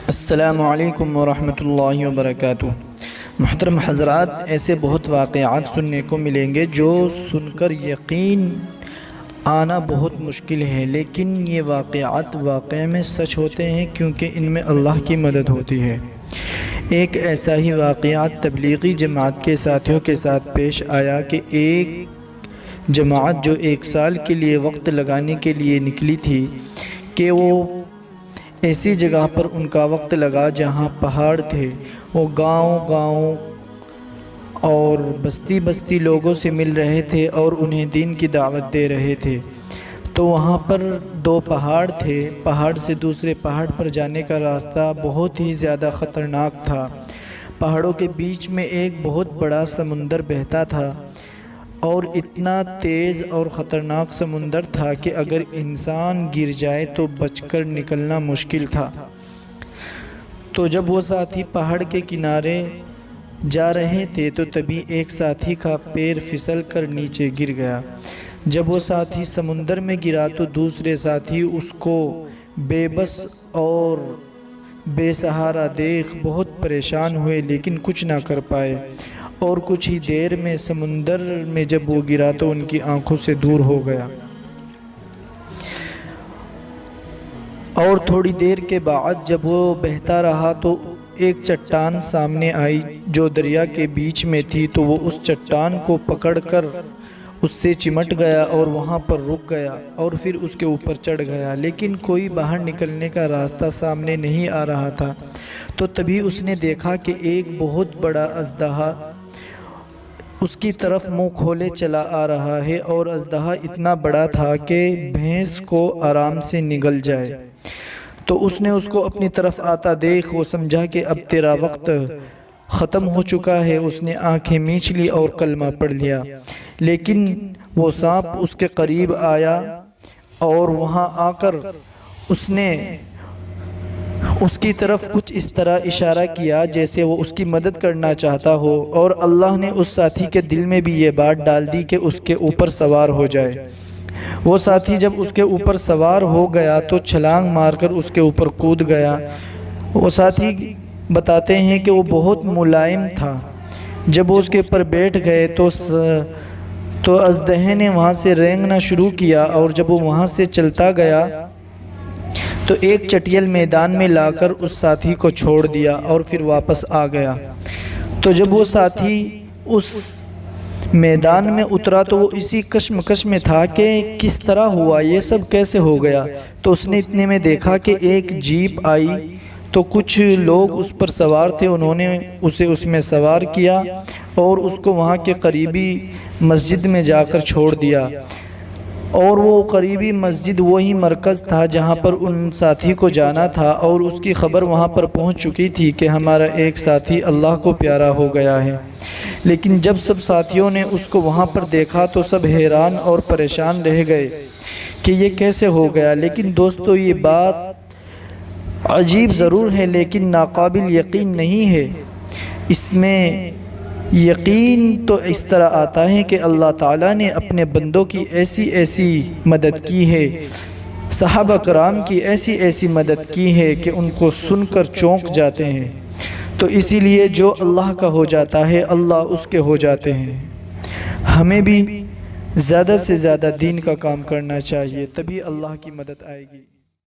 السلام علیکم ورحمۃ اللہ وبرکاتہ۔ محترم حضرات، ایسے بہت واقعات سننے کو ملیں گے جو سن کر یقین آنا بہت مشکل ہے، لیکن یہ واقعات واقع میں سچ ہوتے ہیں کیونکہ ان میں اللہ کی مدد ہوتی ہے۔ ایک ایسا ہی واقعات تبلیغی جماعت کے ساتھیوں کے ساتھ پیش آیا کہ ایک جماعت جو 1 سال کے لیے وقت لگانے کے لیے نکلی تھی کہ وہ ایسی جگہ پر ان کا وقت لگا جہاں پہاڑ تھے۔ وہ گاؤں اور بستی بستی لوگوں سے مل رہے تھے اور انہیں دین کی دعوت دے رہے تھے۔ تو وہاں پر 2 پہاڑ تھے۔ پہاڑ سے دوسرے پہاڑ پر جانے کا راستہ بہت ہی زیادہ خطرناک تھا۔ پہاڑوں کے بیچ میں ایک بہت بڑا سمندر بہتا تھا اور اتنا تیز اور خطرناک سمندر تھا کہ اگر انسان گر جائے تو بچ کر نکلنا مشکل تھا۔ تو جب وہ ساتھی پہاڑ کے کنارے جا رہے تھے تو تبھی ایک ساتھی کا پیر پھسل کر نیچے گر گیا۔ جب وہ ساتھی سمندر میں گرا تو دوسرے ساتھی اس کو بے بس اور بے سہارا دیکھ بہت پریشان ہوئے، لیکن کچھ نہ کر پائے، اور کچھ ہی دیر میں سمندر میں جب وہ گرا تو ان کی آنکھوں سے دور ہو گیا۔ اور تھوڑی دیر کے بعد جب وہ بہتا رہا تو ایک چٹان سامنے آئی جو دریا کے بیچ میں تھی، تو وہ اس چٹان کو پکڑ کر اس سے چمٹ گیا اور وہاں پر رک گیا اور پھر اس کے اوپر چڑھ گیا، لیکن کوئی باہر نکلنے کا راستہ سامنے نہیں آ رہا تھا۔ تو تبھی اس نے دیکھا کہ ایک بہت بڑا اژدہا اس کی طرف منہ کھولے چلا آ رہا ہے، اور اژدہا اتنا بڑا تھا کہ بھینس کو آرام سے نگل جائے۔ تو اس نے اس کو اپنی طرف آتا دیکھ وہ سمجھا کہ اب تیرا وقت ختم ہو چکا ہے۔ اس نے آنکھیں میچ لی اور کلمہ پڑھ لیا، لیکن وہ سانپ اس کے قریب آیا اور وہاں آ کر اس نے اس کی طرف کچھ اس طرح اشارہ کیا جیسے وہ اس کی مدد کرنا چاہتا ہو، اور اللہ نے اس ساتھی کے دل میں بھی یہ بات ڈال دی کہ اس کے اوپر سوار ہو جائے۔ وہ ساتھی جب اس کے اوپر سوار ہو گیا تو چھلانگ مار کر اس کے اوپر کود گیا۔ وہ ساتھی بتاتے ہیں کہ وہ بہت ملائم تھا۔ جب وہ اس کے اوپر بیٹھ گئے تو اژدہے نے وہاں سے رینگنا شروع کیا، اور جب وہ وہاں سے چلتا گیا تو ایک چٹیل میدان میں لا کر اس ساتھی کو چھوڑ دیا اور پھر واپس آ گیا۔ تو جب وہ ساتھی اس میدان میں اترا تو وہ اسی کشمکش میں تھا کہ کس طرح ہوا، یہ سب کیسے ہو گیا۔ تو اس نے اتنے میں دیکھا کہ ایک جیپ آئی تو کچھ لوگ اس پر سوار تھے، انہوں نے اسے اس میں سوار کیا اور اس کو وہاں کے قریبی مسجد میں جا کر چھوڑ دیا۔ اور وہ قریبی مسجد وہی مرکز تھا جہاں پر ان ساتھی کو جانا تھا، اور اس کی خبر وہاں پر پہنچ چکی تھی کہ ہمارا ایک ساتھی اللہ کو پیارا ہو گیا ہے۔ لیکن جب سب ساتھیوں نے اس کو وہاں پر دیکھا تو سب حیران اور پریشان رہ گئے کہ یہ کیسے ہو گیا۔ لیکن دوستو، یہ بات عجیب ضرور ہے لیکن ناقابل یقین نہیں ہے۔ اس میں یقین تو اس طرح آتا ہے کہ اللہ تعالیٰ نے اپنے بندوں کی ایسی مدد کی ہے، صحابہ کرام کی ایسی مدد کی ہے کہ ان کو سن کر چونک جاتے ہیں۔ تو اسی لیے جو اللہ کا ہو جاتا ہے اللہ اس کے ہو جاتے ہیں۔ ہمیں بھی زیادہ سے زیادہ دین کا کام کرنا چاہیے، تبھی اللہ کی مدد آئے گی۔